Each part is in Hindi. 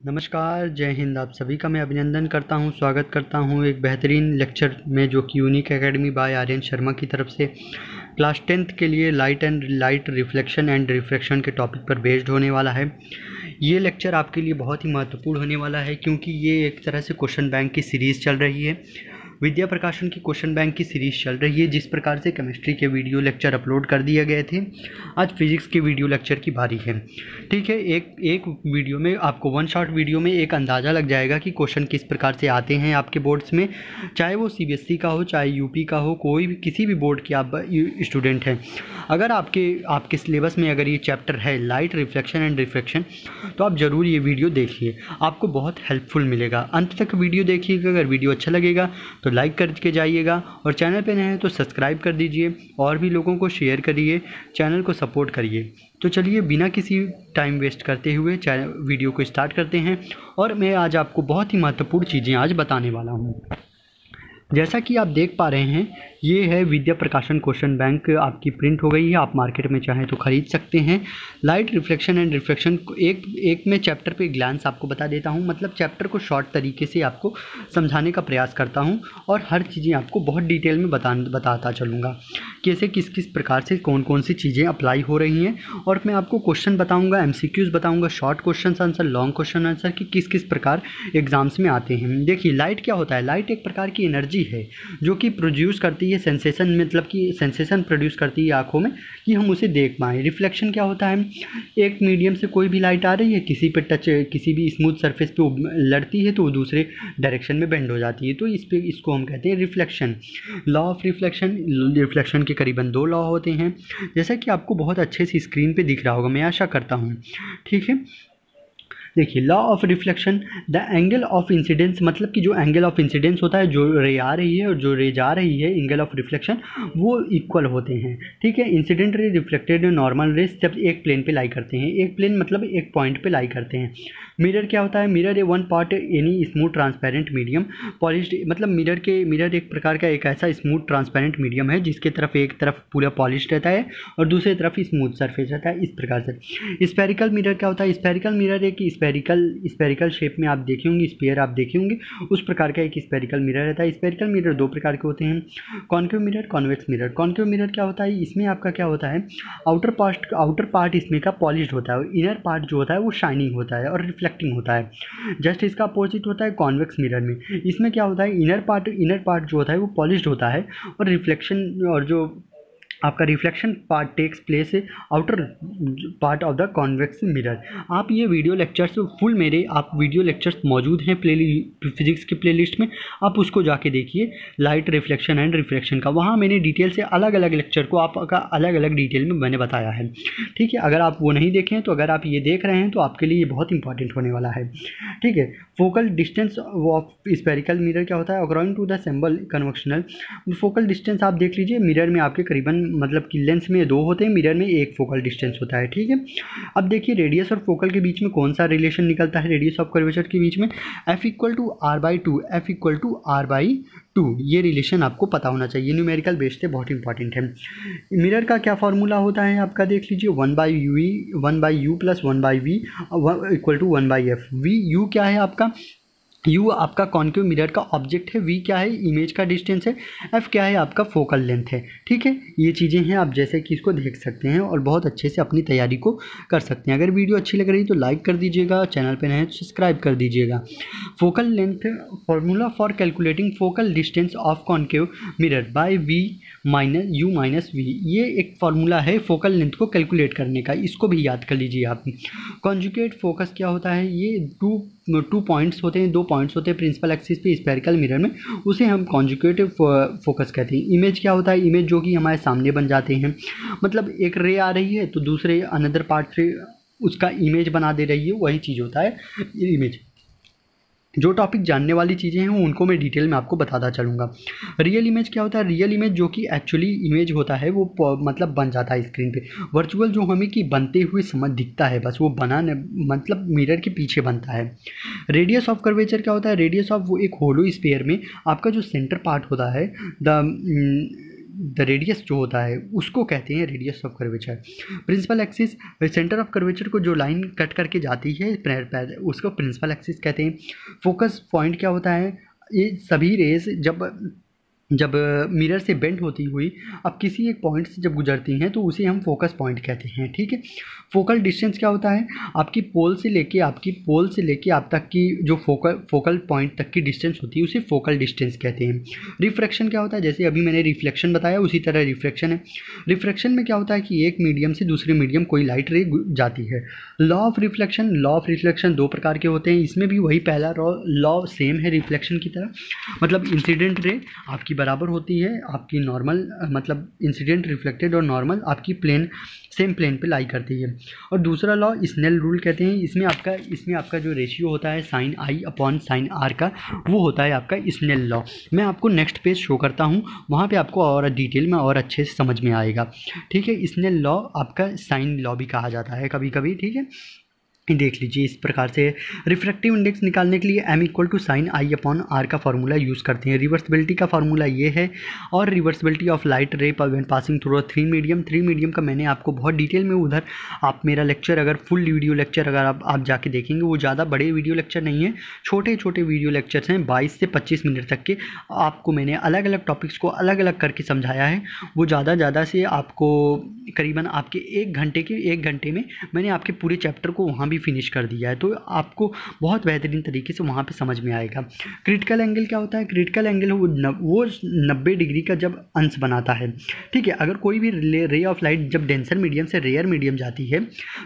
नमस्कार, जय हिंद। आप सभी का मैं अभिनंदन करता हूं, स्वागत करता हूं एक बेहतरीन लेक्चर में जो कि unique academy by Aryan Sharma की तरफ से क्लास 10th के लिए लाइट रिफ्लेक्शन एंड रिफ्रैक्शन के टॉपिक पर बेस्ड होने वाला है। ये लेक्चर आपके लिए बहुत ही महत्वपूर्ण होने वाला है क्योंकि ये एक तरह से क्वेश्चन बैंक की सीरीज़ चल रही है। विद्या प्रकाशन की क्वेश्चन बैंक की सीरीज़ चल रही है। जिस प्रकार से केमिस्ट्री के वीडियो लेक्चर अपलोड कर दिए गए थे, आज फिजिक्स के वीडियो लेक्चर की बारी है। ठीक है, एक वीडियो में आपको वन शॉट वीडियो में एक अंदाज़ा लग जाएगा कि क्वेश्चन किस प्रकार से आते हैं आपके बोर्ड्स में, चाहे वो सीबीएसई का हो, चाहे यूपी का हो, कोई भी किसी भी बोर्ड के आप स्टूडेंट हैं। अगर आपके सिलेबस में अगर ये चैप्टर है लाइट रिफ्लेक्शन एंड रिफ्रैक्शन, तो आप ज़रूर ये वीडियो देखिए, आपको बहुत हेल्पफुल मिलेगा। अंत तक वीडियो देखिएगा। अगर वीडियो अच्छा लगेगा तो लाइक करके जाइएगा और चैनल पे नए हैं तो सब्सक्राइब कर दीजिए और भी लोगों को शेयर करिए, चैनल को सपोर्ट करिए। तो चलिए बिना किसी टाइम वेस्ट करते हुए वीडियो को स्टार्ट करते हैं। और मैं आज आपको बहुत ही महत्वपूर्ण चीज़ें आज बताने वाला हूँ। जैसा कि आप देख पा रहे हैं, ये है विद्या प्रकाशन क्वेश्चन बैंक, आपकी प्रिंट हो गई है। आप मार्केट में चाहें तो ख़रीद सकते हैं। लाइट रिफ्लेक्शन एंड रिफ्रैक्शन एक मैं चैप्टर पे ग्लांस आपको बता देता हूं, मतलब चैप्टर को शॉर्ट तरीके से आपको समझाने का प्रयास करता हूं और हर चीज़ें आपको बहुत डिटेल में बताता चलूँगा कैसे किस किस प्रकार से कौन कौन सी चीज़ें अप्लाई हो रही हैं। और मैं आपको क्वेश्चन बताऊँगा, MCQs बताऊँगा, short question answer, long question answer कि किस किस प्रकार एग्जाम्स में आते हैं। देखिए, लाइट क्या होता है? लाइट एक प्रकार की एनर्जी है जो कि प्रोड्यूस करती है सेंसेशन, मतलब कि सेंसेशन प्रोड्यूस करती है आंखों में कि हम उसे देख पाएँ। रिफ्लेक्शन क्या होता है? एक मीडियम से कोई भी लाइट आ रही है, किसी पे टच, किसी भी स्मूथ सरफेस पे लड़ती है तो वो दूसरे डायरेक्शन में बेंड हो जाती है, तो इसको हम कहते हैं रिफ्लेक्शन। लॉ ऑफ रिफ्लेक्शन के करीबन 2 लॉ होते हैं, जैसा कि आपको बहुत अच्छे से स्क्रीन पे दिख रहा होगा, मैं आशा करता हूँ। ठीक है, देखिए, law of reflection, the angle of incidence, मतलब कि जो एंगल ऑफ इंसिडेंस होता है, जो रे आ रही है और जो रे जा रही है, एंगल ऑफ रिफ्लेक्शन वो इक्वल होते हैं। ठीक है, incident ray reflected normal race जब एक प्लेन पे लाई करते हैं, एक प्लेन मतलब एक पॉइंट पे लाई करते हैं। मिरर क्या होता है? Mirror a one part any smooth transparent medium polished, मतलब मिरर एक प्रकार का एक ऐसा स्मूथ ट्रांसपेरेंट मीडियम है जिसके तरफ एक तरफ पूरा पॉलिश्ड रहता है और दूसरी तरफ स्मूथ सरफेस रहता है, इस प्रकार से। स्फेरिकल मिरर क्या होता है? स्फेरिकल मिरर एक स्फेरिकल शेप में आप देखे होंगे, स्फीयर आप देखे होंगे, उस प्रकार का एक स्फेरिकल मिरर रहता है। स्फेरिकल मिरर 2 प्रकार के होते हैं, concave mirror, convex mirror. Concave mirror क्या होता है? इसमें आपका क्या होता है, आउटर पार्ट इसमें का पॉलिश्ड होता है और इनर पार्ट जो होता है वो शाइनिंग होता है और रिफ्लेक्टिंग होता है। जस्ट इसका अपोजिट होता है कॉन्वेक्स मिरर में। इसमें क्या होता है, इनर पार्ट जो होता है वो पॉलिश्ड होता है और रिफ्लेक्शन, और जो आपका reflection part takes place outer part of the convex mirror. आप ये वीडियो लेक्चर्स फुल मेरे आप वीडियो लेक्चर्स मौजूद हैं फिजिक्स के प्लेलिस्ट में, आप उसको जाके देखिए, लाइट रिफ्लेक्शन एंड रिफ्रैक्शन का। वहाँ मैंने डिटेल से अलग अलग लेक्चर को आपका अलग अलग डिटेल में मैंने बताया है। ठीक है, अगर आप वो नहीं देखें तो अगर आप ये देख रहे हैं तो आपके लिए ये बहुत इंपॉर्टेंट होने वाला है। ठीक है, focal distance of spherical mirror क्या होता है? According to the symbol conventional focal distance आप देख लीजिए, मिरर में आपके करीबन, मतलब कि लेंस में 2 होते हैं, मिरर में 1 फोकल डिस्टेंस होता है। ठीक है, अब देखिए रेडियस और फोकल के बीच में कौन सा रिलेशन निकलता है? रेडियस ऑफ कर्वेचर के बीच में F=R/2, F=R/2, ये रिलेशन आपको पता होना चाहिए, न्यूमेरिकल बेस्ड है, बहुत इंपॉर्टेंट है। मिरर का क्या फार्मूला होता है आपका? देख लीजिए, 1/u + 1/v = 1/f। u क्या है आपका? U आपका कॉन्केव मिरर का ऑब्जेक्ट है, V क्या है? इमेज का डिस्टेंस है, F क्या है? आपका फोकल लेंथ है। ठीक है, ये चीज़ें हैं, आप जैसे कि इसको देख सकते हैं और बहुत अच्छे से अपनी तैयारी को कर सकते हैं। अगर वीडियो अच्छी लग रही तो लाइक कर दीजिएगा, चैनल पे नए हैं तो सब्सक्राइब कर दीजिएगा। Focal length, formula for calculating focal distance of concave mirror by V - U - V, ये एक फार्मूला है फोकल लेंथ को कैलकुलेट करने का, इसको भी याद कर लीजिए आप। कॉन्जुगेट फोकस क्या होता है? ये 2 पॉइंट्स होते हैं, 2 पॉइंट्स होते हैं प्रिंसिपल एक्सिस पे स्फेरिकल मिरर में, उसे हम कॉन्जुगेटिव फोकस कहते हैं। इमेज क्या होता है? इमेज जो कि हमारे सामने बन जाते हैं, मतलब एक रे आ रही है तो दूसरे अनदर पार्ट से उसका इमेज बना दे रही है, वही चीज़ होता है इमेज। जो टॉपिक जानने वाली चीज़ें हैं उनको मैं डिटेल में आपको बताता चलूँगा। रियल इमेज क्या होता है? रियल इमेज जो कि एक्चुअली इमेज होता है वो मतलब बन जाता है स्क्रीन पे। वर्चुअल जो हमें कि बनते हुए समझ दिखता है, बस वो बना मतलब मिरर के पीछे बनता है। रेडियस ऑफ कर्वेचर क्या होता है? रेडियस ऑफ वो एक होलो स्फीयर में आपका जो सेंटर पार्ट होता है, द रेडियस जो होता है उसको कहते हैं radius of curvature. Principal axis, centre of curvature को जो लाइन कट करके जाती है उसको प्रिंसिपल एक्सिस कहते हैं। फोकस पॉइंट क्या होता है, ये सभी रेज जब मिरर से बेंड होती हुई अब किसी एक पॉइंट से जब गुजरती हैं तो उसे हम फोकस पॉइंट कहते हैं, ठीक है। फोकल डिस्टेंस क्या होता है, आपकी पोल से लेके आप तक की जो फोकल पॉइंट तक की डिस्टेंस होती है उसे फोकल डिस्टेंस कहते हैं। रिफ्रैक्शन क्या होता है, जैसे अभी मैंने रिफ्लेक्शन बताया उसी तरह रिफ्रैक्शन है। रिफ्रैक्शन में क्या होता है कि एक मीडियम से दूसरे मीडियम कोई लाइट रे जाती है। लॉ ऑफ रिफ्लेक्शन दो प्रकार के होते हैं, इसमें भी वही पहला लॉ सेम है रिफ्लेक्शन की तरह, मतलब इंसिडेंट रे आपकी बराबर होती है आपकी नॉर्मल, मतलब इंसिडेंट रिफ्लेक्टेड और नॉर्मल आपकी सेम प्लेन पे लाई करती है। और दूसरा लॉ स्नेल रूल कहते हैं, इसमें आपका जो रेशियो होता है sine i upon sine r का, वो होता है आपका स्नेल लॉ। मैं आपको नेक्स्ट पेज शो करता हूँ, वहाँ पे आपको और डिटेल में और अच्छे से समझ में आएगा, ठीक है। स्नेल लॉ आपका साइन लॉ भी कहा जाता है कभी कभी, ठीक है। देख लीजिए इस प्रकार से रिफ्रैक्टिव इंडेक्स निकालने के लिए m equal to sine i upon r का फार्मूला यूज़ करते हैं। रिवर्सिबिलिटी का फार्मूला ये है, और reversibility of light ray when passing through three medium का मैंने आपको बहुत डिटेल में उधर, आप मेरा लेक्चर अगर फुल वीडियो लेक्चर अगर आप जाके देखेंगे, वो ज़्यादा बड़े वीडियो लेक्चर नहीं है, छोटे छोटे वीडियो लेक्चर्स हैं 22 से 25 मिनट तक के। आपको मैंने अलग अलग टॉपिक्स को अलग अलग करके समझाया है, वो ज़्यादा से आपको करीबन आपके एक घंटे में मैंने आपके पूरे चैप्टर को वहाँ भी फिनिश कर दिया है, तो आपको बहुत बेहतरीन तरीके से वहाँ पे समझ में आएगा। क्रिटिकल एंगल क्या होता है, क्रिटिकल एंगल वो 90 डिग्री का जब अंश बनाता है, ठीक है। अगर कोई भी रे ऑफ लाइट जब डेंसर मीडियम से रेयर मीडियम जाती है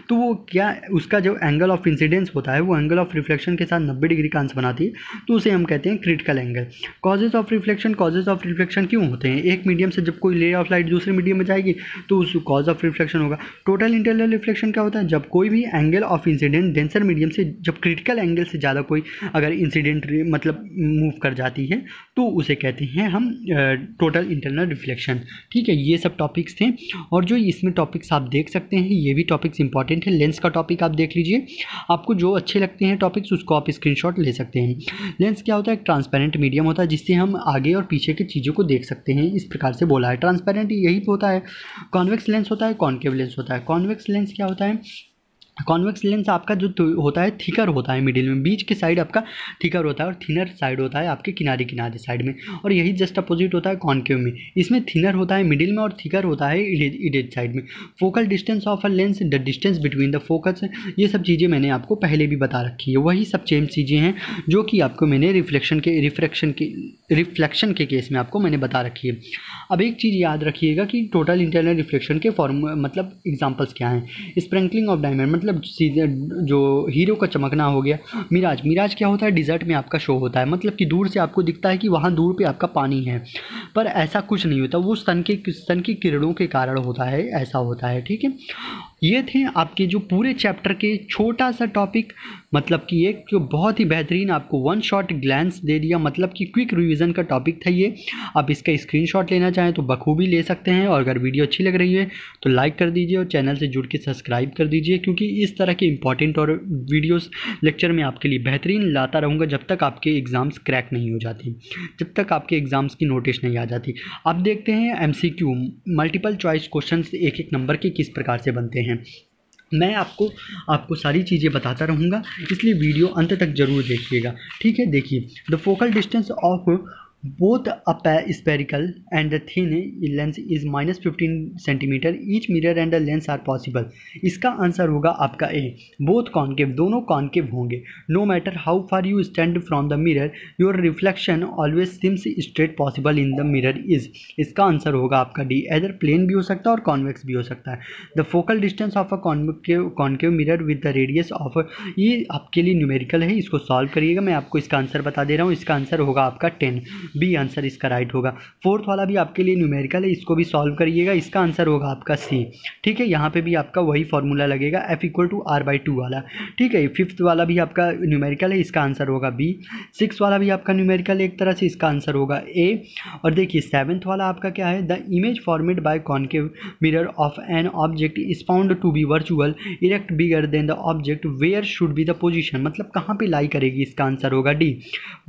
तो वो क्या, उसका जो एंगल ऑफ इंसिडेंस होता है वो एंगल ऑफ रिफ्लेक्शन के साथ 90 डिग्री का अंश बनाती है, तो उसे हम कहते हैं critical angle. Causes of reflection क्यों होते हैं, एक मीडियम से जब कोई रे ऑफ लाइट दूसरे मीडियम में जाएगी तो उस कॉज ऑफ रिफ्लेक्शन होगा। टोटल इंटरनल रिफ्लेक्शन क्या होता है, जब कोई भी angle of incident denser medium से जब क्रिटिकल एंगल से ज़्यादा कोई अगर इंसिडेंट मतलब मूव कर जाती है तो उसे कहते हैं हम टोटल इंटरनल रिफ्लेक्शन, ठीक है। ये सब टॉपिक्स थे, और जो इसमें टॉपिक्स आप देख सकते हैं ये भी टॉपिक्स इंपॉर्टेंट है। लेंस का टॉपिक आप देख लीजिए, आपको जो अच्छे लगते हैं टॉपिक्स उसको आप स्क्रीनशॉट ले सकते हैं। लेंस क्या होता है, एक ट्रांसपेरेंट मीडियम होता है जिससे हम आगे और पीछे की चीज़ों को देख सकते हैं, इस प्रकार से बोला है। ट्रांसपेरेंट यही होता है। कॉन्वेक्स लेंस होता है, कॉन्केव लेंस होता है। कॉन्वेक्स लेंस क्या होता है, कॉन्वेक्स लेंस आपका जो होता है थिकर होता है, मिडिल में बीच के साइड आपका थिकर होता है और थिनर साइड होता है आपके किनारे साइड में, और यही जस्ट अपोजिट होता है कॉन्केव में, इसमें थिनर होता है मिडिल में और थिकर होता है इडेज साइड में। Focal distance of a lens, the distance between the focus, ये सब चीज़ें मैंने आपको पहले भी बता रखी है, वही सब सेम चीज़ें हैं जो कि आपको मैंने रिफ्लेक्शन के केस में आपको मैंने बता रखी है। अब एक चीज़ याद रखिएगा कि टोटल इंटरनल रिफ्लेक्शन के मतलब एग्जांपल्स क्या हैं। स्प्रिंकलिंग ऑफ डायमंड, मतलब सीधे जो हीरो का चमकना हो गया। मिराज क्या होता है, डिजर्ट में आपका शो होता है, मतलब कि दूर से आपको दिखता है कि वहाँ दूर पे आपका पानी है, पर ऐसा कुछ नहीं होता, वो सन की किरणों के कारण होता है, ऐसा होता है, ठीक है। ये थे आपके जो पूरे चैप्टर के छोटा सा टॉपिक, मतलब कि एक जो बहुत ही बेहतरीन आपको वन शॉट ग्लैंस दे दिया, मतलब कि क्विक रिवीजन का टॉपिक था ये। आप इसका स्क्रीनशॉट लेना चाहें तो बखूबी ले सकते हैं, और अगर वीडियो अच्छी लग रही है तो लाइक कर दीजिए और चैनल से जुड़ के सब्सक्राइब कर दीजिए, क्योंकि इस तरह के इंपॉर्टेंट और वीडियोस लेक्चर में आपके लिए बेहतरीन लाता रहूँगा जब तक आपके एग्ज़ाम्स क्रैक नहीं हो जाती, जब तक आपके एग्ज़ाम्स की नोटिस नहीं आ जाती। अब देखते हैं MCQ मल्टीपल चॉइस क्वेश्चन एक नंबर के किस प्रकार से बनते हैं। मैं आपको सारी चीज़ें बताता रहूँगा, इसलिए वीडियो अंत तक ज़रूर देखिएगा, ठीक है। देखिए, the focal distance of both a spherical and the thin lens is -15 cm, each mirror and a lens are possible। इसका आंसर होगा आपका ए। बोथ कॉन्केव, दोनों कॉन्केव होंगे। No matter how far you stand from the mirror your reflection always seems straight possible in the mirror is. इसका आंसर होगा आपका डी। एदर प्लेन भी हो सकता है और कॉन्वेक्स भी हो सकता है। The focal distance of a concave mirror with the radius of, ये आपके लिए न्यूमेरिकल है, इसको सॉल्व करिएगा। मैं आपको इसका आंसर बता दे रहा हूँ, इसका आंसर होगा आपका 10, बी आंसर इसका राइट होगा। फोर्थ वाला भी आपके लिए न्यूमेरिकल है, इसको भी सॉल्व करिएगा, इसका आंसर होगा आपका सी, ठीक है। यहाँ पे भी आपका वही फॉर्मूला लगेगा F = R/2 वाला, ठीक है। फिफ्थ वाला भी आपका न्यूमेरिकल है, इसका आंसर होगा बी। सिक्स वाला भी आपका न्यूमेरिकल है एक तरह से, इसका आंसर होगा ए। और देखिए सेवन्थ वाला आपका क्या है, the image formed by concave mirror of an object is found to be virtual erect bigger than the object where should be the position, मतलब कहाँ पे लाई करेगी, इसका आंसर होगा डी।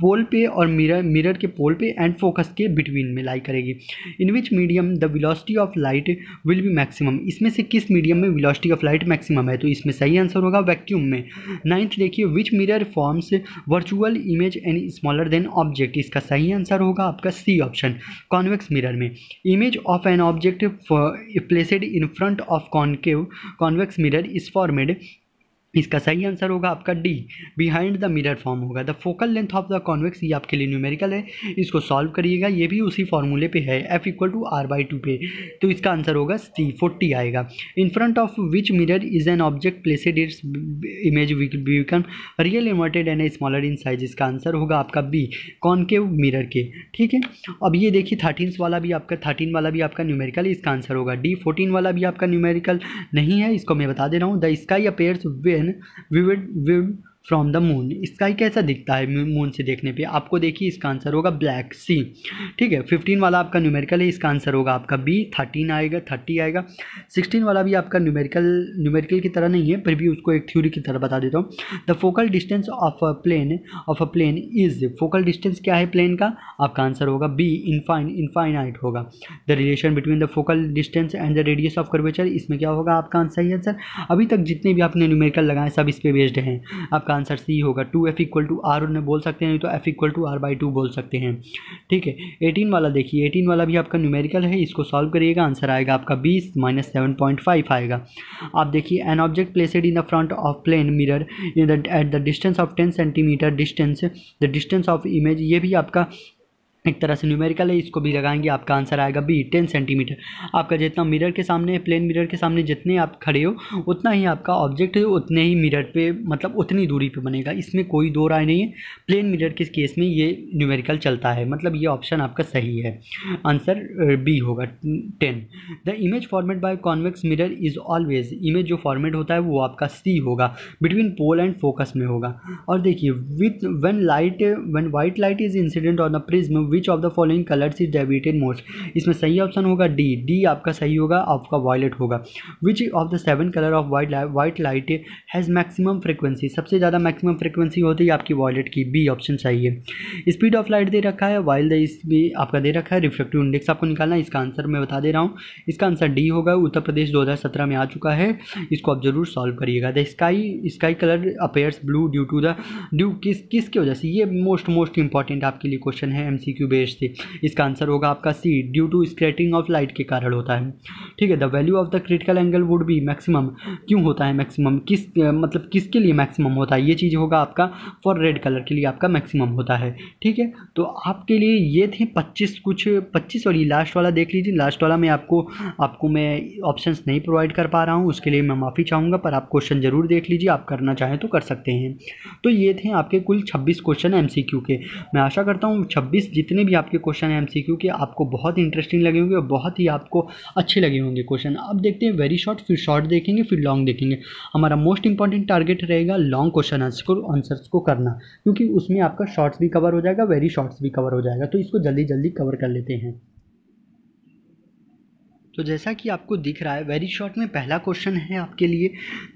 पोल पे और मिरर के पोल पे एंड फोकस के बिटवीन में लाई करेगी। In which medium the velocity of light will be maximum, इसमें से किस मीडियम में वेलोसिटी ऑफ लाइट मैक्सिमम है, तो इसमें सही आंसर होगा वैक्यूम में। 9th देखिए which mirror forms virtual image and smaller than object, इसका सही आंसर होगा आपका सी ऑप्शन, कॉन्वेक्स मिरर में। Image of an object placed in front of concave convex mirror is formed, इसका सही आंसर होगा आपका D, behind the mirror form होगा। The focal length of the convex, ये आपके लिए न्यूमेरिकल है, इसको सॉल्व करिएगा, ये भी उसी फॉर्मूले पे है F=R/2 पे, तो इसका आंसर होगा सी 40 आएगा। इन front of which mirror is an object placid its image become real inverted and smaller in size, इसका आंसर होगा आपका बी, कॉन्केव मिरर के। ठीक है, अब ये देखिए 13 वाला भी आपका न्यूमेरिकल है, इसका आंसर होगा डी। 14 वाला भी आपका न्यूमेरिकल नहीं है, इसको मैं बता दे रहा हूँ। The sky appears when vivid from the moon, sky कैसा दिखता है मून से देखने पे, आपको देखिए इसका आंसर होगा ब्लैक, सी। ठीक है, 15 वाला आपका न्यूमेरिकल है, इसका आंसर होगा आपका बी, 13 आएगा, 30 आएगा। 16 वाला भी आपका न्यूमेरिकल की तरह नहीं है, फिर भी उसको एक थ्योरी की तरह बता देता हूँ। The focal distance of a plane is, focal distance क्या है प्लेन का, आपका आंसर होगा बी, इनफाइनाइट होगा। The relation between the focal distance and the radius of curvature, इसमें क्या होगा आपका सही आंसर। अभी तक जितने भी आपने न्यूमेरिकल लगाए सब इस पे बेस्ड हैं, आपका आंसर सी होगा। 2F=R ने बोल सकते हैं, नहीं तो F=R/2 बोल सकते हैं। ठीक है, 18 वाला देखिए, 18 वाला भी आपका न्यूमेरिकल है, इसको सॉल्व करिएगा, आंसर आएगा आपका 20 -7.5 आएगा। आप देखिए an object placed in the front of plane mirror at the distance of 10 centimetre the distance of image, ये भी आपका एक तरह से न्यूमेरिकल है, इसको भी लगाएंगे, आपका आंसर आएगा बी, 10 सेंटीमीटर। आपका जितना मिरर के सामने, प्लेन मिरर के सामने जितने आप खड़े हो उतना ही आपका ऑब्जेक्ट उतने ही मिरर पे, मतलब उतनी दूरी पे बनेगा, इसमें कोई दो राय नहीं है। प्लेन मिरर के केस में ये न्यूमेरिकल चलता है, मतलब ये ऑप्शन आपका सही है, आंसर बी होगा 10। The image format by convex mirror is always, image जो फॉर्मेट होता है वो आपका सी होगा, बिटवीन पोल एंड फोकस में होगा। और देखिए when white light is incident on the prism which of the following colours is deviated most, इसमें सही ऑप्शन होगा डी आपका सही होगा, आपका वायलेट होगा। Which of the 7 colour of white light has maximum frequency, सबसे ज़्यादा मैक्सिमम फ्रिक्वेंसी होती है आपकी वायलेट की, बी ऑप्शन सही है। स्पीड ऑफ लाइट दे रखा है, वाइल आपका दे रखा है, रिफ्लेक्टिव इंडेक्स आपको निकालना है, इसका आंसर मैं बता दे रहा हूँ, इसका आंसर डी होगा। उत्तर प्रदेश 2017 में आ चुका है, इसको आप जरूर सॉल्व करिएगा। The sky colour appears blue due किसकी वजह से, ये मोस्ट इंपॉर्टेंट आपके लिए क्वेश्चन है, MCQ बेस्ड से, इसका आंसर होगा आपका C, due to scattering of light के कारण होता है। ठीक है, the value of the critical angle would be maximum, क्यों होता है मैक्सिमम, मतलब किसके लिए मैक्सिमम होता है, ये चीज़ होगा आपका फॉर रेड कलर के लिए आपका मैक्सिमम होता है। ठीक है, तो आपके लिए ये थे 25 और ये लास्ट वाला देख लीजिए, लास्ट वाला में आपको मैं ऑप्शंस नहीं प्रोवाइड कर पा रहा हूँ, उसके लिए मैं माफ़ी चाहूँगा, पर आप क्वेश्चन जरूर देख लीजिए, आप करना चाहें तो कर सकते हैं। तो ये थे आपके कुल 26 क्वेश्चन MCQ के। मैं आशा करता हूँ 26 जितने भी आपके क्वेश्चन हैं MCQ के आपको बहुत इंटरेस्टिंग लगे होंगे और बहुत ही आपको अच्छे लगे होंगे क्वेश्चन। अब देखते हैं वेरी शॉर्ट, फिर शॉर्ट देखेंगे, फिर लॉन्ग देखेंगे। हमारा मोस्ट इंपॉर्टेंट टारगेट रहेगा लॉन्ग क्वेश्चन आंसर्स को करना, क्योंकि उसमें आपका शॉर्ट्स भी कवर हो जाएगा, वेरी शॉर्ट्स भी कवर हो जाएगा, तो इसको जल्दी कवर कर लेते हैं। तो जैसा कि आपको दिख रहा है वेरी शॉर्ट में पहला क्वेश्चन है आपके लिए,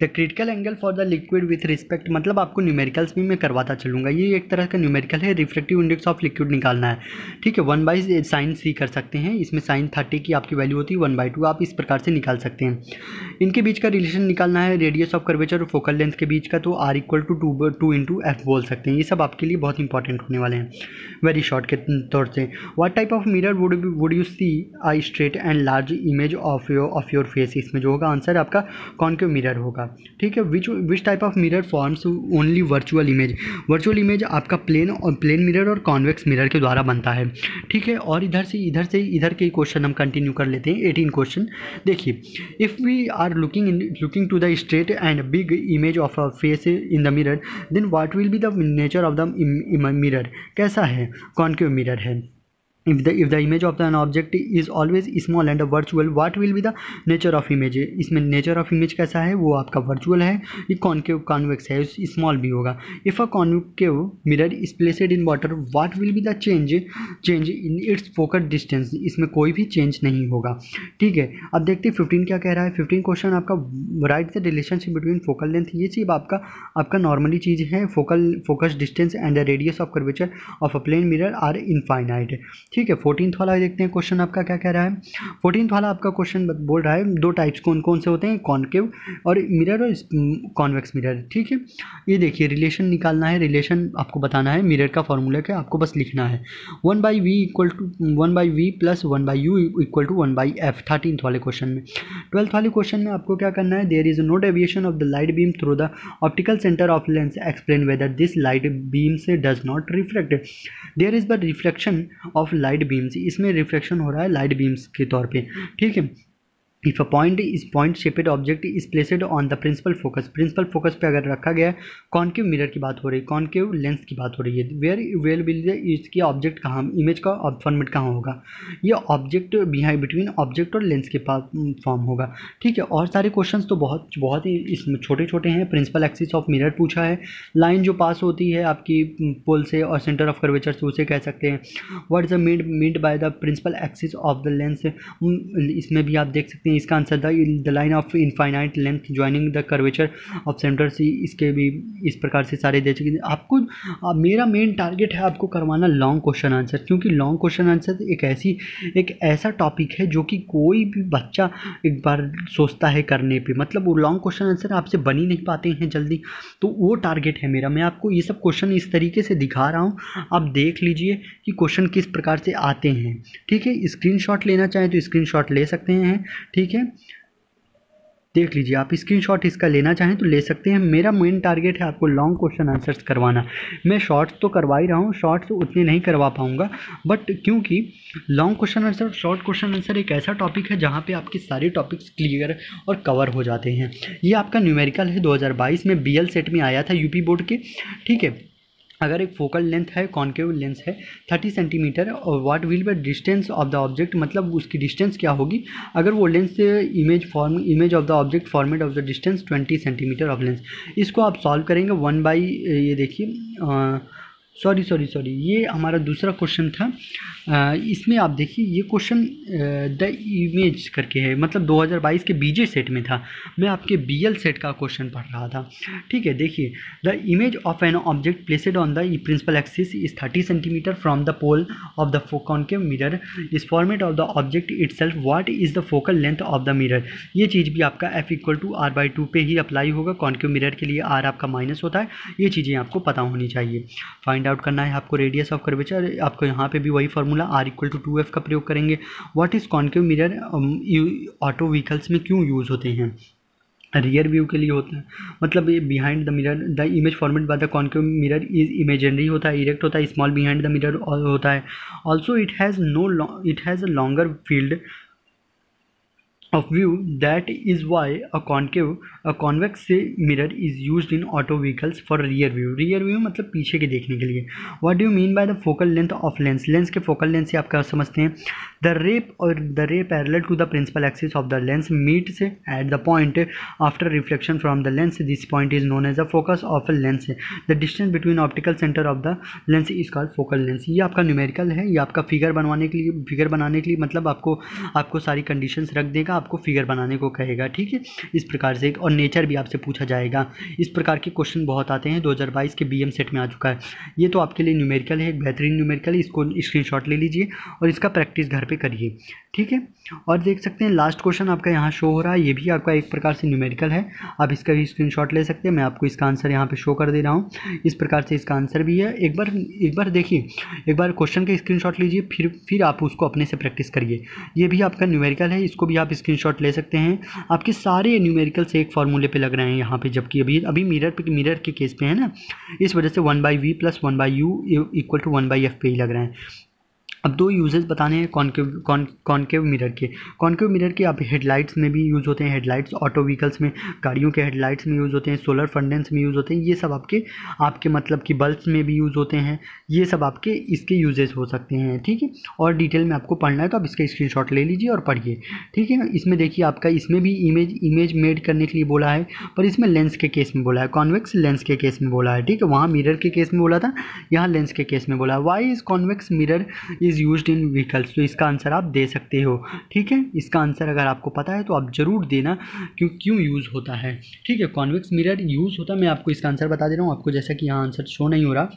the critical angle for the liquid with respect, मतलब आपको न्यूमेरिकल्स भी मैं करवाता चलूँगा, ये एक तरह का न्यूमेरिकल है, रिफ्लेक्टिव इंडेक्स ऑफ लिक्विड निकालना है। ठीक है, 1/sin कर सकते हैं, इसमें sin 30 की आपकी वैल्यू होती है 1/2, आप इस प्रकार से निकाल सकते हैं। इनके बीच का रिलेशन निकालना है, रेडियस ऑफ कर्वेचर और फोकल लेंथ के बीच का, तो R=2 बोल सकते हैं। ये सब आपके लिए बहुत इंपॉर्टेंट होने वाले हैं वेरी शॉर्ट के तौर से। What type of mirror would you see I straight and large image of your face, इसमें जो होगा आंसर आपका कॉन्केव मिरर होगा। ठीक है, which type of mirror forms only virtual image आपका प्लेन मिरर और कॉन्वेक्स मिरर के द्वारा बनता है। ठीक है, और इधर के क्वेश्चन हम कंटिन्यू कर लेते हैं। 18 क्वेश्चन देखिए, if we are looking to the straight and big image of a face in the mirror, then what will be the nature of the mirror, कैसा है, कॉन्केव मिरर है। if the image of an object is always small and virtual, what will be the nature of image? इसमें nature of image कैसा है, वो आपका virtual है, ये concave convex है, small भी होगा. If a concave mirror is placed in water, what will be the change in its focal distance? इसमें कोई भी change नहीं होगा. ठीक है, अब देखते हैं 15 क्या कह रहा है. 15 क्वेश्चन आपका right the relationship between focal length. ये चीज़ आपका नॉर्मली चीज़ है. Focus distance and the radius of curvature of a plane mirror are infinite. ठीक है, 14th वाला देखते हैं क्वेश्चन आपका क्या कह रहा है. 14th वाला आपका क्वेश्चन बोल रहा है दो टाइप्स कौन कौन से होते हैं, कॉनकेव और मिरर और कॉन्वेक्स मिरर. ठीक है, ये देखिए रिलेशन निकालना है, रिलेशन आपको बताना है. मिरर का फॉर्मूला क्या आपको बस लिखना है 1/v equal to 1/v plus 1/u equal to 1/f. 13th वाले क्वेश्चन में. 12th वाले क्वेश्चन में आपको क्या करना है, there is no deviation of the light beam through the optical centre of lens, explain whether this light beam से does not reflect. There is the reflection of light beams. इसमें रिफ्लेक्शन हो रहा है लाइट बीम्स के तौर पे. ठीक है, if a point shaped object is placed on the principal focus पे अगर रखा गया है, कॉनकेव मिरर की बात हो रही है, कॉनकेव लेंस की बात हो रही है. वेयर विल इसकी ऑब्जेक्ट कहाँ, इमेज का फॉर्मेट कहाँ होगा, ये ऑब्जेक्ट बिहाइंड बिटवीन ऑब्जेक्ट और लेंस के पास फॉर्म होगा. ठीक है, और सारे क्वेश्चन तो बहुत ही इसमें छोटे छोटे हैं. प्रिंसिपल एक्सिस ऑफ मिरर पूछा है, लाइन जो पास होती है आपकी पोल से और सेंटर ऑफ कर्वेचर से उसे कह सकते हैं. What is the meant by the principal axis of the lens. इसमें भी आप देख सकते हैं इसका answer the line of infinite length joining the curvature of centre C. इसके भी इस प्रकार से सारे दे चुके हैं आपको. मेरा मेन टारगेट है आपको करवाना लॉन्ग क्वेश्चन आंसर, क्योंकि लॉन्ग क्वेश्चन आंसर एक ऐसा टॉपिक है जो कि कोई भी बच्चा एक बार सोचता है करने पे, मतलब वो लॉन्ग क्वेश्चन आंसर आपसे बन ही नहीं पाते हैं जल्दी. तो वो टारगेट है मेरा. मैं आपको ये सब क्वेश्चन इस तरीके से दिखा रहा हूँ, आप देख लीजिए कि क्वेश्चन किस प्रकार से आते हैं. ठीक है, स्क्रीनशॉट लेना चाहें तो स्क्रीनशॉट ले सकते हैं. ठीक है, देख लीजिए, आप स्क्रीनशॉट इसका लेना चाहें तो ले सकते हैं. मेरा मेन टारगेट है आपको लॉन्ग क्वेश्चन आंसर्स करवाना. मैं शॉर्ट्स तो करवा ही रहा हूँ, शॉर्ट्स उतने नहीं करवा पाऊँगा, बट क्योंकि long question answer, short question answer एक ऐसा टॉपिक है जहाँ पे आपके सारे टॉपिक्स क्लियर और कवर हो जाते हैं. ये आपका न्यूमेरिकल है, 2022 में BL सेट में आया था यूपी बोर्ड के. ठीक है, अगर एक फोकल लेंथ है, कॉनकेव लेंस है 30 सेंटीमीटर, और what will B distance of the object, मतलब उसकी डिस्टेंस क्या होगी अगर वो लेंस से image of the object format of the distance 20 centimetre of lens. इसको आप सॉल्व करेंगे 1 ये देखिए सॉरी ये हमारा दूसरा क्वेश्चन था. इसमें आप देखिए ये क्वेश्चन द इमेज करके है, मतलब 2022 के BJ सेट में था. मैं आपके BL सेट का क्वेश्चन पढ़ रहा था. ठीक है, देखिए the image of an object placed on the principal axis is 30 centimetre from the pole of the concave mirror is format of the object itself. What is the focal length of the mirror. ये चीज़ भी आपका F = R/2 पे ही अप्लाई होगा. कॉनकेव मिरर के लिए R आपका माइनस होता है. ये चीज़ें आपको पता होनी चाहिए. फाइंड आउट करना है आपको रेडियस ऑफ कर्वेचर. आपको यहाँ पे भी वही फार्मूला R = 2F का प्रयोग करेंगे. What is concave mirror auto vehicles में क्यों यूज़ होते हैं, रियर व्यू के लिए होता है, मतलब ये behind the mirror the image format by the concave mirror is imaginary होता है, इरेक्ट होता है, स्मॉल बिहाइंड द मिरर होता है. Also it has a longer field of view. That is why a convex mirror is used in auto vehicles for rear view मतलब पीछे के देखने के लिए. What do you mean by the focal length of lens. Lens के फोकल लेंथ से आप क्या समझते हैं, the ray parallel to the principal axis of the lens meets at the point after reflection from the lens. This point is known as the focus of a lens. The distance between optical center of the lens is called focal length. ये आपका न्यूमेरिकल है, ये आपका फिगर बनाने के लिए मतलब आपको सारी कंडीशंस रख देगा, आपको फिगर बनाने को कहेगा. ठीक है, इस प्रकार से. और नेचर भी आपसे पूछा जाएगा. इस प्रकार के क्वेश्चन बहुत आते हैं, 2022 के BM सेट में आ चुका है. ये तो आपके लिए न्यूमेरिकल है, एक बेहतरीन न्यूमेरिकल है. इसको स्क्रीनशॉट ले लीजिए और इसका प्रैक्टिस घर पे करिए. ठीक है, और देख सकते हैं लास्ट क्वेश्चन आपका यहाँ शो हो रहा है, ये भी आपका एक प्रकार से न्यूमेरिकल है. आप इसका भी स्क्रीनशॉट ले सकते हैं. मैं आपको इसका आंसर यहाँ पे शो कर दे रहा हूँ. इस प्रकार से इसका आंसर भी है. एक बार देखिए, एक बार क्वेश्चन का स्क्रीनशॉट लीजिए, फिर आप उसको अपने से प्रैक्टिस करिए. ये भी आपका न्यूमेरिकल है, इसको भी आप स्क्रीनशॉट ले सकते हैं. आपके सारे न्यूमेरिकल से एक फार्मूले पे लग रहे हैं यहाँ पे, जबकि अभी मिरर के केस पे है ना, इस वजह से 1/v प्लस 1/u = 1/f पे ही लग रहे हैं. अब दो यूजेस बताने हैं कॉनकेव मिरर के। कॉनकेव मिरर के आप हेडलाइट्स में भी यूज़ होते हैं, हेडलाइट्स ऑटो व्हीकल्स में, गाड़ियों के हेडलाइट्स में यूज़ होते हैं, सोलर फर्नेस में यूज़ होते हैं, ये सब आपके आपके मतलब कि बल्ब्स में भी यूज़ होते हैं, ये सब आपके इसके यूजेस हो सकते हैं, ठीक है। और डिटेल में आपको पढ़ना है तो आप इसका स्क्रीनशॉट ले लीजिए और पढ़िए, ठीक है। इसमें देखिए आपका इसमें भी इमेज मेड करने के लिए बोला है, पर इसमें लेंस के केस में बोला है, कॉन्वेक्स लेंस के केस में बोला है, ठीक है। वहाँ मिरर के केस में बोला था, यहाँ लेंस के केस में बोला है। Why is convex mirror is used in vehicles, तो इसका आंसर आप दे सकते हो, ठीक है। इसका आंसर अगर आपको पता है तो आप ज़रूर देना क्यों यूज़ होता है, ठीक है। कॉन्वेक्स मिरर यूज़ होता है, मैं आपको इसका आंसर बता दे रहा हूँ आपको, जैसा कि यहाँ आंसर शो नहीं हो रहा।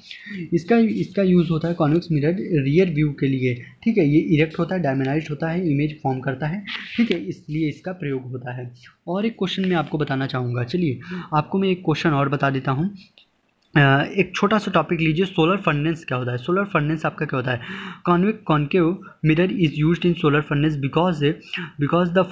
इसका यूज़ होता है कॉन्वेक्स मिरर रियर व्यू के लिए, ठीक है। ये इरेक्ट होता है, डायमेनाइज्ड होता है, इमेज फॉर्म करता है, ठीक है, इसलिए इसका प्रयोग होता है। और एक क्वेश्चन मैं आपको बताना चाहूँगा, चलिए आपको मैं एक क्वेश्चन और बता देता हूँ। एक छोटा सा टॉपिक लीजिए, सोलर फर्नेस क्या होता है। सोलर फर्नेस आपका क्या होता है? Concave mirror is used in solar furnace because the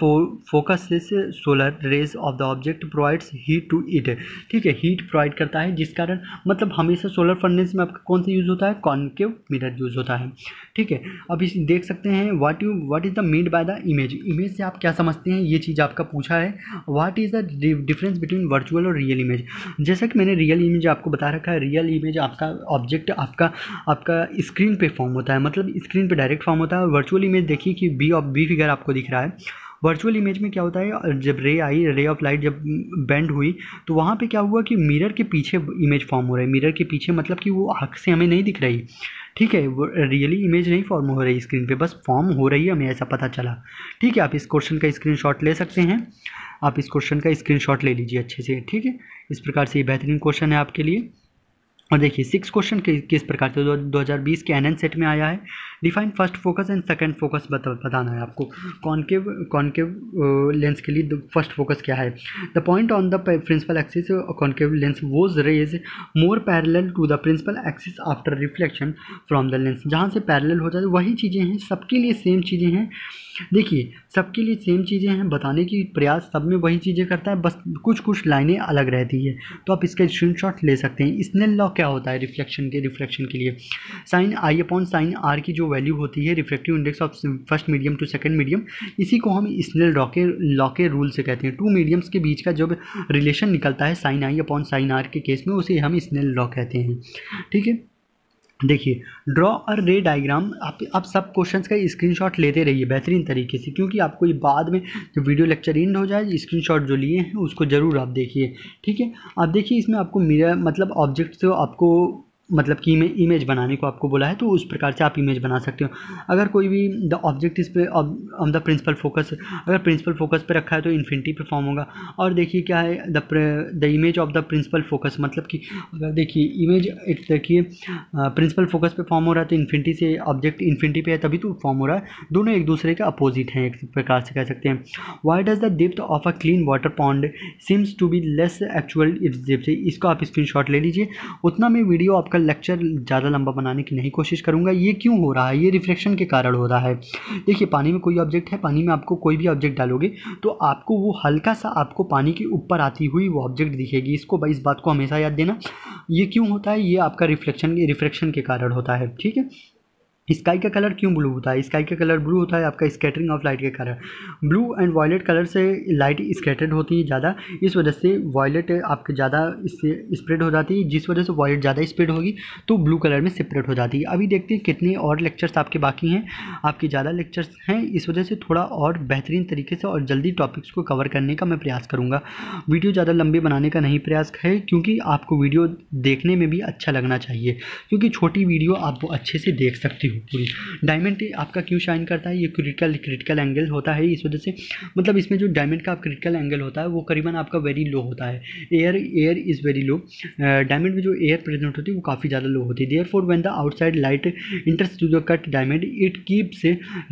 focus solar rays of the object provides heat to it, ठीक है, हीट प्रोवाइड करता है, जिस कारण मतलब हमेशा सोलर फर्नेस में आपका कौन सा यूज़ होता है? कॉन्केव मिरर यूज़ होता है, ठीक है। अब इस देख सकते हैं what is the mean by the image से आप क्या समझते हैं, ये चीज़ आपका पूछा है। What is the difference between virtual और रियल इमेज। जैसा कि मैंने रियल इमेज आपको बता रखा है, रियल इमेज आपका ऑब्जेक्ट आपका स्क्रीन पे फॉर्म होता है, मतलब स्क्रीन पे डायरेक्ट फॉर्म होता है। वर्चुअल इमेज देखिए कि बी फिगर आपको दिख रहा है। वर्चुअल इमेज में क्या होता है, जब रे ऑफ लाइट जब बेंड हुई तो वहाँ पे क्या हुआ कि मिरर के पीछे इमेज फॉर्म हो रहा है, मिरर के पीछे मतलब कि वो आँख से हमें नहीं दिख रही, ठीक है। वो रियली इमेज नहीं फॉर्म हो रही स्क्रीन पे, बस फॉर्म हो रही है, हमें ऐसा पता चला, ठीक है। आप इस क्वेश्चन का स्क्रीनशॉट ले सकते हैं, आप इस क्वेश्चन का स्क्रीनशॉट ले लीजिए अच्छे से, ठीक है। इस प्रकार से ये बेहतरीन क्वेश्चन है आपके लिए। और देखिए 6 क्वेश्चन किस प्रकार से 2020 के एनएन सेट में आया है। Define first focus and second focus बताना है आपको। कॉन्केव लेंस के लिए फर्स्ट फोकस क्या है? The point on the principal axis concave lens was rays more parallel to the principal axis after reflection from the lens. जहाँ से पैरेलल हो जाए वही चीज़ें हैं, सबके लिए सेम चीज़ें हैं। देखिए सबके लिए सेम चीज़ें हैं, बताने की प्रयास सब में वही चीज़ें करता है, बस कुछ लाइनें अलग रहती है। तो आप इसका स्क्रीनशॉट ले सकते हैं। स्नेल लॉ क्या होता है रिफ्लेक्शन के लिए? Sine i upon sine r की जो वैल्यू होती है, reflective index of first medium to second medium, इसी को हम स्नेल लॉ के रूल से कहते हैं। टू मीडियम्स के बीच का जब रिलेशन निकलता है sine i upon sine r के केस में, उसे हम स्नेल लॉ कहते हैं, ठीक है। देखिए ड्रॉ और रे डायग्राम, आप सब क्वेश्चंस का स्क्रीनशॉट लेते रहिए बेहतरीन तरीके से, क्योंकि आपको ये बाद में जब वीडियो लेक्चर एंड हो जाए स्क्रीनशॉट जो लिए हैं उसको ज़रूर आप देखिए, ठीक है। आप देखिए इसमें आपको मिरर मतलब ऑब्जेक्ट से आपको मतलब कि इमेज बनाने को आपको बोला है, तो उस प्रकार से आप इमेज बना सकते हो। अगर कोई भी द ऑब्जेक्ट इस पे ऑन द प्रिंसिपल फोकस, अगर प्रिंसिपल फोकस पे रखा है तो इन्फिनिटी पे फॉर्म होगा। और देखिए क्या है the image of the principal focus, मतलब कि अगर देखिए इमेज एक देखिए प्रिंसिपल फोकस पे फॉर्म हो रहा है तो इन्फिनिटी से ऑब्जेक्ट इन्फिनिटी पे है तभी तो फॉर्म हो रहा है, दोनों एक दूसरे के अपोजिट हैं, एक प्रकार से कह सकते हैं। Why does the depth of a clean water pond seems to be less actual its depth. इसको आप स्क्रीनशॉट ले लीजिए। उतना मैं वीडियो आपका लेक्चर ज़्यादा लंबा बनाने की नहीं कोशिश करूँगा। ये क्यों हो रहा है? ये रिफ्लेक्शन के कारण हो रहा है। देखिए पानी में कोई ऑब्जेक्ट है, पानी में आपको कोई भी ऑब्जेक्ट डालोगे तो आपको वो हल्का सा आपको पानी के ऊपर आती हुई वो ऑब्जेक्ट दिखेगी। इसको इस बात को हमेशा याद देना। ये क्यों होता है? ये आपका रिफ्लेक्शन के कारण होता है, ठीक है। स्काई का कलर क्यों ब्लू होता है? स्काई का कलर ब्लू होता है आपका स्कैटरिंग ऑफ लाइट के कारण। ब्लू एंड वायलेट कलर से लाइट स्कैटर्ड होती है ज़्यादा, इस वजह से वायलेट आपके ज़्यादा इससे स्प्रेड हो जाती है, जिस वजह से वायलेट ज़्यादा स्प्रेड होगी तो ब्लू कलर में सेपरेट हो जाती है। अभी देखते हैं कितने और लेक्चर्स आपके बाकी हैं। आपके ज़्यादा लेक्चर्स हैं, इस वजह से थोड़ा और बेहतरीन तरीके से और जल्दी टॉपिक्स को कवर करने का मैं प्रयास करूँगा। वीडियो ज़्यादा लंबे बनाने का नहीं प्रयास है, क्योंकि आपको वीडियो देखने में भी अच्छा लगना चाहिए, क्योंकि छोटी वीडियो आप वो अच्छे से देख सकते हो पूरी। डायमंड आपका क्यों शाइन करता है? ये क्रिटिकल एंगल होता है, इस वजह से मतलब इसमें जो डायमंड का क्रिटिकल एंगल होता है वो करीबन आपका वेरी लो होता है। Air is very low. Diamond में जो एयर प्रेजेंट होती है वो काफ़ी ज़्यादा लो होती है। Therefore when the outside light enters to the cut diamond it keeps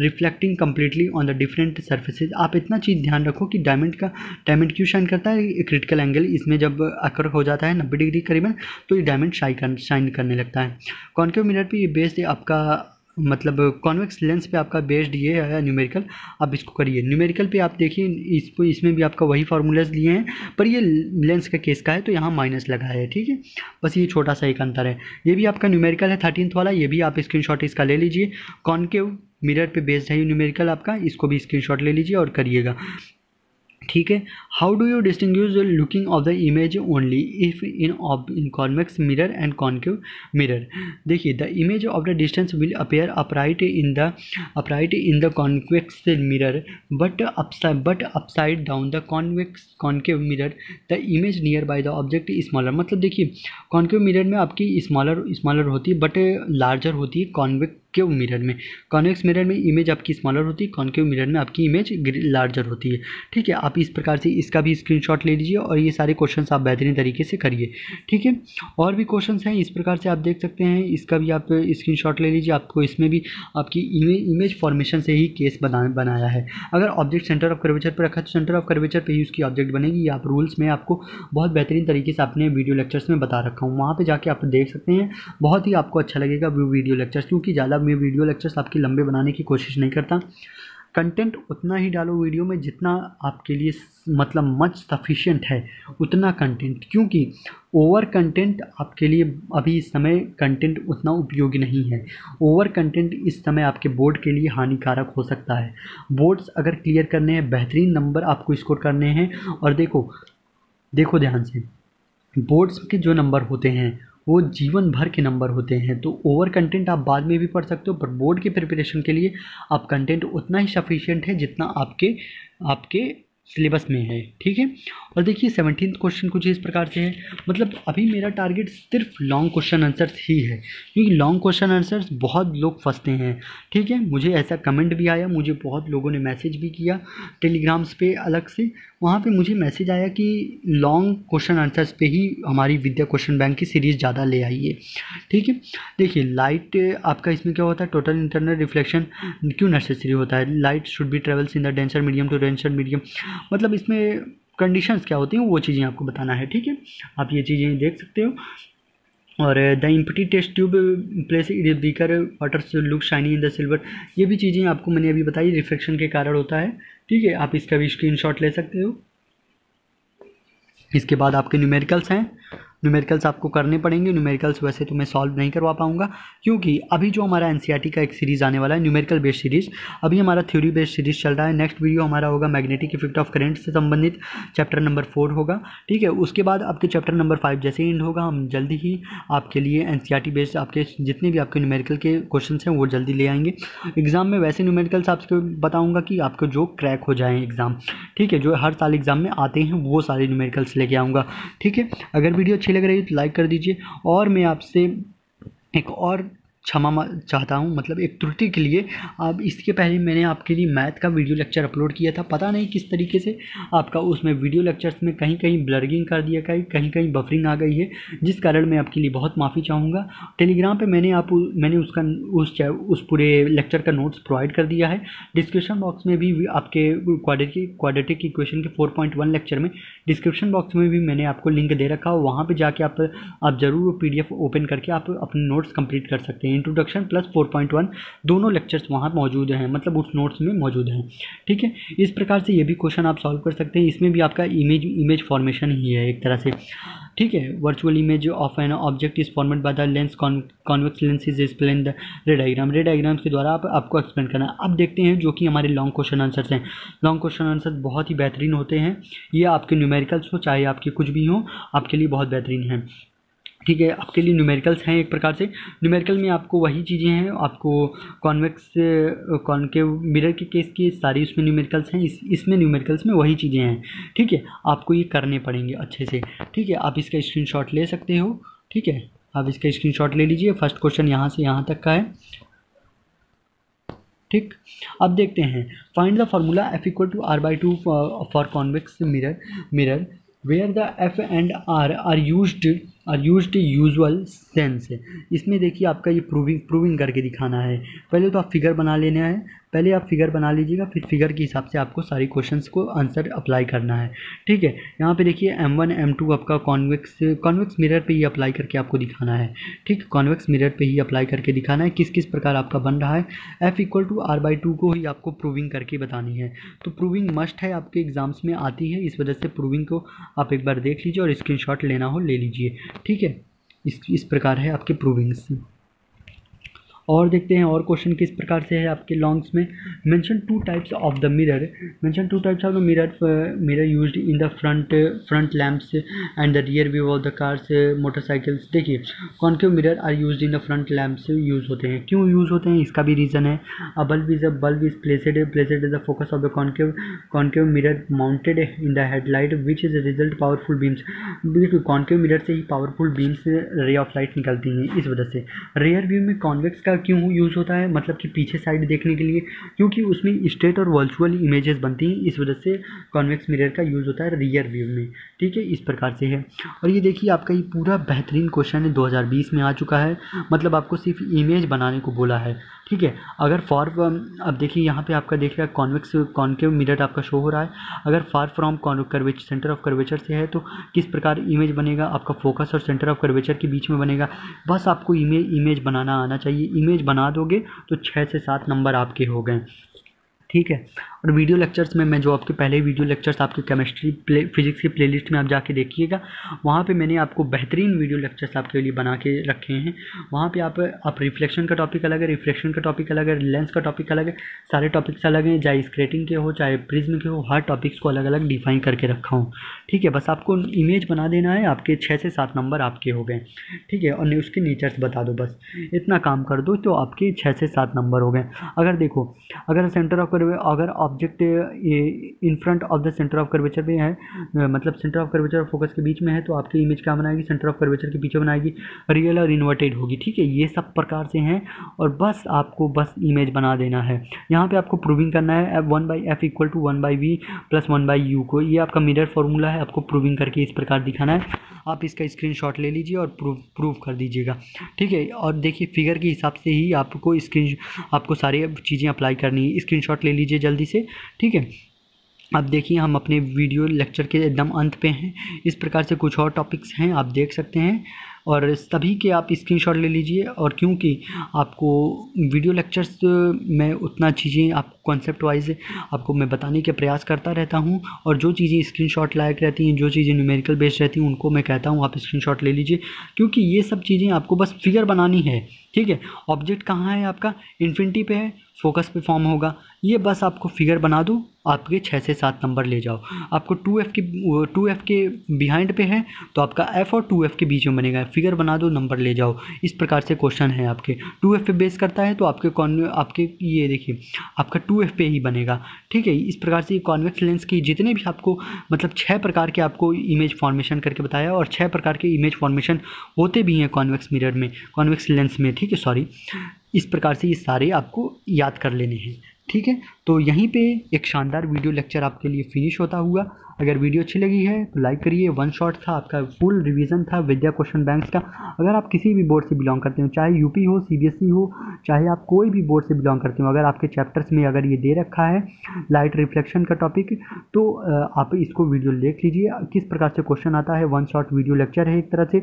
reflecting completely on the different surfaces. आप इतना चीज़ ध्यान रखो कि डायमंड क्यों शाइन करता है? क्रिटिकल एंगल इसमें जब अकर हो जाता है 90 डिग्री करीबन, तो ये डायमंड शाइन करने लगता है। कॉन्केव मिरर पे ये बेस्ड आपका मतलब कॉन्वेक्स लेंस पे आपका बेस्ड ये है न्यूमेरिकल, आप इसको करिए। न्यूमेरिकल पे आप देखिए इसको, इसमें भी आपका वही फार्मूलाज दिए हैं, पर ये लेंस का केस का है तो यहाँ माइनस लगा है, ठीक है। बस ये छोटा सा एक अंतर है। ये भी आपका न्यूमेरिकल है 13th वाला, ये भी आप स्क्रीनशॉट इसका ले लीजिए। कॉन्केव मिरर पे बेस्ड है ये न्यूमेरिकल आपका, इसको भी स्क्रीनशॉट ले लीजिए और करिएगा, ठीक है। How do you distinguish looking of the image only if in convex mirror and concave mirror. देखिए the image of the distance will appear upright in the convex mirror but upside down the concave mirror the image near by the object smaller. मतलब देखिए कॉन्केव मिरर में आपकी स्मॉलर होती है बट लार्जर होती है कॉन्वेक्स मिरर में। कॉन्वेक्स मिरर में इमेज आपकी स्मॉलर होती है, कॉन्केव मिरर में आपकी इमेज लार्जर होती है, ठीक है। आप इस प्रकार से इसका भी स्क्रीनशॉट ले लीजिए और ये सारे क्वेश्चंस आप बेहतरीन तरीके से करिए, ठीक है। और भी क्वेश्चंस हैं इस प्रकार से आप देख सकते हैं, इसका भी आप स्क्रीनशॉट ले लीजिए। आपको इसमें भी आपकी इमेज फॉर्मेशन से ही केस बनाया है। अगर ऑब्जेक्ट सेंटर ऑफ कर्वेचर पर रखा तो सेंटर ऑफ कर्वेचर पे ही उसकी ऑब्जेक्ट बनेगी। ये आप रूल्स में आपको बहुत बेहतरीन तरीके से अपने वीडियो लेक्चर्स में बता रखा हूँ, वहाँ पर जाके आप देख सकते हैं। बहुत ही आपको अच्छा लगेगा वो वीडियो लेक्चर्स, क्योंकि ज़्यादा मैं वीडियो लेक्चर्स आपके लंबे बनाने की कोशिश नहीं करता। कंटेंट उतना ही डालो वीडियो में जितना आपके लिए मतलब मच सफिशिएंट है उतना कंटेंट, क्योंकि ओवर कंटेंट आपके लिए अभी इस समय कंटेंट उतना उपयोगी नहीं है। ओवर कंटेंट इस समय आपके बोर्ड के लिए हानिकारक हो सकता है। बोर्ड्स अगर क्लियर करने हैं, बेहतरीन नंबर आपको स्कोर करने हैं, और देखो ध्यान से, बोर्ड्स के जो नंबर होते हैं वो जीवन भर के नंबर होते हैं। तो ओवर कंटेंट आप बाद में भी पढ़ सकते हो, पर बोर्ड की प्रिपरेशन के लिए आप कंटेंट उतना ही सफिशिएंट है जितना आपके सिलेबस में है, ठीक है। और देखिए 17th क्वेश्चन कुछ इस प्रकार से है। मतलब अभी मेरा टारगेट सिर्फ लॉन्ग क्वेश्चन आंसर्स ही है, क्योंकि लॉन्ग क्वेश्चन आंसर्स बहुत लोग फंसते हैं, ठीक है। मुझे ऐसा कमेंट भी आया, मुझे बहुत लोगों ने मैसेज भी किया टेलीग्राम्स पे अलग से, वहाँ पे मुझे मैसेज आया कि लॉन्ग क्वेश्चन आंसर्स पे ही हमारी विद्या क्वेश्चन बैंक की सीरीज़ ज़्यादा ले आइए, ठीक है। देखिए लाइट आपका इसमें क्या होता है, टोटल इंटरनल रिफ्लेक्शन क्यों नेसेसरी होता है। Light should be travels in the denser medium to denser medium, मतलब इसमें कंडीशंस क्या होती हैं वो चीज़ें आपको बताना है, ठीक है। आप ये चीज़ें देख सकते हो। और the empty test tube place beaker water look shiny in the silver, ये भी चीज़ें आपको मैंने अभी बताई, रिफ्लेक्शन के कारण होता है, ठीक है। आप इसका भी स्क्रीनशॉट ले सकते हो। इसके बाद आपके न्यूमेरिकल्स हैं, न्यूमेरिकल्स आपको करने पड़ेंगे। न्यूमेरिकल्स वैसे तो मैं सॉल्व नहीं करवा पाऊंगा, क्योंकि अभी जो हमारा एनसीईआरटी का एक सीरीज़ आने वाला है न्यूमेरिकल बेस्ड सीरीज़, अभी हमारा थ्योरी बेस्ड सीरीज़ चल रहा है। नेक्स्ट वीडियो हमारा होगा मैग्नेटिक इफेक्ट ऑफ करंट से संबंधित, चैप्टर नंबर 4 होगा, ठीक है। उसके बाद आपके चैप्टर नंबर 5 जैसे ही एंड होगा, हम जल्दी ही आपके लिए एनसीईआरटी बेस्ड आपके जितने भी आपके न्यूमेरिकल के क्वेश्चन हैं वो जल्दी ले आएंगे। एग्जाम में वैसे न्यूमेरिकल्स आपको बताऊँगा कि आपको जो क्रैक हो जाएँ एग्ज़ाम, ठीक है, जो हर साल एग्ज़ाम में आते हैं वो सारे न्यूमेरिकल्स लेके आऊँगा, ठीक है। अगर वीडियो अच्छी लग रही है तो लाइक कर दीजिए। और मैं आपसे एक और क्षमा चाहता हूँ, मतलब एक त्रुटि के लिए। अब इसके पहले मैंने आपके लिए मैथ का वीडियो लेक्चर अपलोड किया था, पता नहीं किस तरीके से आपका उसमें वीडियो लेक्चर्स में कहीं कहीं ब्लरिंग कर दिया, कहीं कहीं बफरिंग आ गई है, जिस कारण मैं आपके लिए बहुत माफ़ी चाहूँगा। टेलीग्राम पे मैंने उसका उस पूरे लेक्चर का नोट्स प्रोवाइड कर दिया है। डिस्क्रिप्शन बॉक्स में भी आपके क्वाड्रेटिक इक्वेशन के 4.1 लेक्चर में डिस्क्रिप्शन बॉक्स में भी मैंने आपको लिंक दे रखा हो, वहाँ पर जाके आप ज़रूर PDF ओपन करके आप अपने नोट्स कंप्लीट कर सकते हैं। इंट्रोडक्शन प्लस 4.1 दोनों लेक्चर्स वहाँ मौजूद हैं, मतलब उस नोट्स में मौजूद हैं, ठीक है। इस प्रकार से ये भी क्वेश्चन आप सॉल्व कर सकते हैं। इसमें भी आपका इमेज फॉर्मेशन ही है एक तरह से, ठीक है। Virtual image of an object is formed by the lens, convex lens is explain the रे डायग्राम्स के द्वारा आपको एक्सप्लेन करना है। अब देखते हैं जो कि हमारे लॉन्ग क्वेश्चन आंसर्स हैं। लॉन्ग क्वेश्चन आंसर्स बहुत ही बेहतरीन होते हैं, ये आपके न्यूमेरिकल्स हो चाहे आपके कुछ भी हो, आपके लिए बहुत बेहतरीन है, ठीक है। आपके लिए न्यूमेरिकल्स हैं एक प्रकार से। न्यूमेरिकल में आपको वही चीज़ें हैं, आपको कॉन्वेक्स कॉन्केव मिरर के केस की सारी उसमें न्यूमेरिकल्स हैं, इसमें न्यूमेरिकल्स में वही चीज़ें हैं, ठीक है। आपको ये करने पड़ेंगे अच्छे से, ठीक है। आप इसका स्क्रीनशॉट ले सकते हो, ठीक है। आप इसका स्क्रीनशॉट ले लीजिए। फर्स्ट क्वेश्चन यहाँ से यहाँ तक का है, ठीक। अब देखते हैं, find the formula F = R/2 for convex mirror where the F and R are used usual sense. इसमें देखिए आपका ये प्रूविंग करके दिखाना है। पहले तो आप फिगर बना लेना है, पहले आप फिगर बना लीजिएगा, फिर फिगर के हिसाब से आपको सारी क्वेश्चंस को आंसर अप्लाई करना है, ठीक है। यहाँ पे देखिए M1 M2 आपका कॉन्वेक्स मिरर पे ही अप्लाई करके आपको दिखाना है, ठीक। कॉन्वेक्स मिरर पे ही अप्लाई करके दिखाना है किस किस प्रकार आपका बन रहा है। F=R/2 को ही आपको प्रूविंग करके बतानी है, तो प्रूविंग मस्ट है, आपके एग्जाम्स में आती है, इस वजह से प्रूविंग को आप एक बार देख लीजिए और स्क्रीनशॉट लेना हो ले लीजिए, ठीक है। इस प्रकार है आपके प्रूविंग्स। और देखते हैं और क्वेश्चन किस प्रकार से है आपके लॉन्ग्स में। Mention two types of the mirror, mention two types of the mirror used in the front lamps and the rear view of the cars motorcycles. देखिए concave mirror are used in the front lamps use होते हैं, क्यों यूज़ होते हैं इसका भी रीज़न है। A bulb is placed the focus of the concave mirror mounted in the headlight which is result powerful beams. देखिए कॉन्केव मिरर से ही powerful beams ray of light निकलती हैं, इस वजह से। रियर व्यू में कॉन्वेक्स का क्यों यूज़ होता है, मतलब कि पीछे साइड देखने के लिए, क्योंकि उसमें स्ट्रेट और वर्चुअल इमेजेस बनती हैं, इस वजह से कॉन्वेक्स मिरर का यूज़ होता है रियर व्यू में, ठीक है। इस प्रकार से है। और ये देखिए आपका ये पूरा बेहतरीन क्वेश्चन है, 2020 में आ चुका है, मतलब आपको सिर्फ इमेज बनाने को बोला है, ठीक है। अगर अब देखिए यहाँ पे आपका देख रहा है कॉन्केव मिरर आपका शो हो रहा है, अगर far from curvature centre of curvature से है तो किस प्रकार इमेज बनेगा, आपका फोकस और सेंटर ऑफ कर्वेचर के बीच में बनेगा। बस आपको इमेज बनाना आना चाहिए, इमेज बना दोगे तो 6 से 7 नंबर आपके हो गए, ठीक है। और वीडियो लेक्चर्स में मैं जो आपके पहले वीडियो लेक्चर्स आपके केमिस्ट्री फिजिक्स की प्लेलिस्ट में आप जाके देखिएगा, वहाँ पे मैंने आपको बेहतरीन वीडियो लेक्चर्स आपके लिए बना के रखे हैं। वहाँ पे आप रिफ्लेक्शन का टॉपिक अलग है, रिफ्लेक्शन का टॉपिक अलग है, लेंस का टॉपिक अलग है, सारे टॉपिक्स अलग हैं, चाहे स्क्रेटिंग के हो चाहे प्रिज्म के हो, हर टॉपिक्स को अलग अलग डिफाइन करके रखा हूँ, ठीक है। बस आपको इमेज बना देना है, आपके 6 से 7 नंबर आपके हो गए, ठीक है। और उसके नेचर्स बता दो, बस इतना काम कर दो तो आपके 6 से 7 नंबर हो गए। अगर देखो अगर सेंटर ऑफ अगर object in front of the centre of curvature में है, मतलब सेंटर ऑफ कर्वेचर और फोकस के बीच में है, तो आपकी इमेज क्या बनाएगी, सेंटर ऑफ कर्वेचर के पीछे बनाएगी, रियल और इन्वर्टेड होगी, ठीक है। ये सब प्रकार से हैं और बस आपको बस इमेज बना देना है। यहाँ पे आपको प्रूविंग करना है 1/f=1/v + 1/u को, ये आपका मिरर फॉर्मूला है, आपको प्रूविंग करके इस प्रकार दिखाना है। आप इसका स्क्रीनशॉट ले लीजिए और प्रूव कर दीजिएगा, ठीक है। और देखिए फिगर के हिसाब से ही आपको सारी चीज़ें अप्लाई करनी है। स्क्रीनशॉट ले लीजिए जल्दी से, ठीक है। अब देखिए हम अपने वीडियो लेक्चर के एकदम अंत पे हैं, इस प्रकार से कुछ और टॉपिक्स हैं आप देख सकते हैं, और सभी के आप स्क्रीनशॉट ले लीजिए। और क्योंकि आपको वीडियो लेक्चर्स में उतना चीज़ें आप कॉन्सेप्ट वाइज आपको मैं बताने के प्रयास करता रहता हूं, और जो चीज़ें स्क्रीनशॉट लायक रहती हैं, जो चीज़ें न्यूमेरिकल बेस्ड रहती हैं, उनको मैं कहता हूं आप स्क्रीनशॉट ले लीजिए, क्योंकि ये सब चीज़ें आपको बस फिगर बनानी है, ठीक है। ऑब्जेक्ट कहाँ है आपका, इन्फिनिटी पे है, फोकस पे फॉर्म होगा, ये बस आपको फिगर बना दो, आपके 6 से 7 नंबर ले जाओ। आपको 2f के बिहाइंड पे है तो आपका f और 2f के बीच में बनेगा, फिगर बना दो, नंबर ले जाओ। इस प्रकार से क्वेश्चन है आपके 2f पे बेस करता है तो आपके ये देखिए आपका 2f पे ही बनेगा, ठीक है। इस प्रकार से कॉन्वेक्स लेंस की जितने भी आपको मतलब 6 प्रकार के आपको इमेज फॉर्मेशन करके बताया, और 6 प्रकार के इमेज फॉर्मेशन होते भी हैं कॉन्वेक्स मिरर में, कॉन्वेक्स लेंस में, ठीक है, सॉरी। इस प्रकार से ये सारे आपको याद कर लेने हैं, ठीक है। तो यहीं पे एक शानदार वीडियो लेक्चर आपके लिए फिनिश होता हुआ। अगर वीडियो अच्छी लगी है तो लाइक करिए। 1 शॉट था आपका, फुल रिवीजन था विद्या क्वेश्चन बैंक्स का। अगर आप किसी भी बोर्ड से बिलोंग करते हो, चाहे यूपी हो, सीबीएसई हो, चाहे आप कोई भी बोर्ड से बिलोंग करते हो, अगर आपके चैप्टर्स में अगर ये दे रखा है लाइट रिफ्लेक्शन का टॉपिक, तो आप इसको वीडियो देख लीजिए किस प्रकार से क्वेश्चन आता है। 1 शॉट वीडियो लेक्चर है, एक तरह से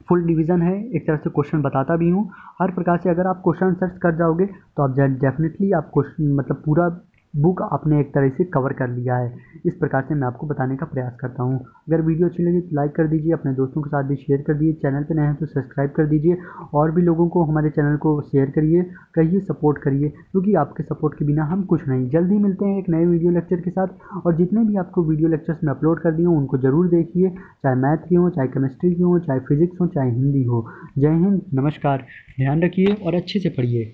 फुल डिवीज़न है, एक तरह से क्वेश्चन बताता भी हूँ हर प्रकार से। अगर आप क्वेश्चन सर्च कर जाओगे तो आप डेफिनेटली आप क्वेश्चन मतलब पूरा बुक आपने एक तरह से कवर कर लिया है। इस प्रकार से मैं आपको बताने का प्रयास करता हूँ। अगर वीडियो अच्छी लगी तो लाइक कर दीजिए, अपने दोस्तों के साथ भी शेयर कर दीजिए, चैनल पे नए हैं तो सब्सक्राइब कर दीजिए, और भी लोगों को हमारे चैनल को शेयर करिए, कहिए, सपोर्ट करिए, क्योंकि आपके सपोर्ट के बिना हम कुछ नहीं। जल्दी मिलते हैं एक नए वीडियो लेक्चर के साथ, और जितने भी आपको वीडियो लेक्चर्स में अपलोड कर दिए हूँ उनको ज़रूर देखिए, चाहे मैथ की हो, चाहे केमिस्ट्री की हो, चाहे फिजिक्स हो, चाहे हिंदी हो। जय हिंद, नमस्कार, ध्यान रखिए और अच्छे से पढ़िए।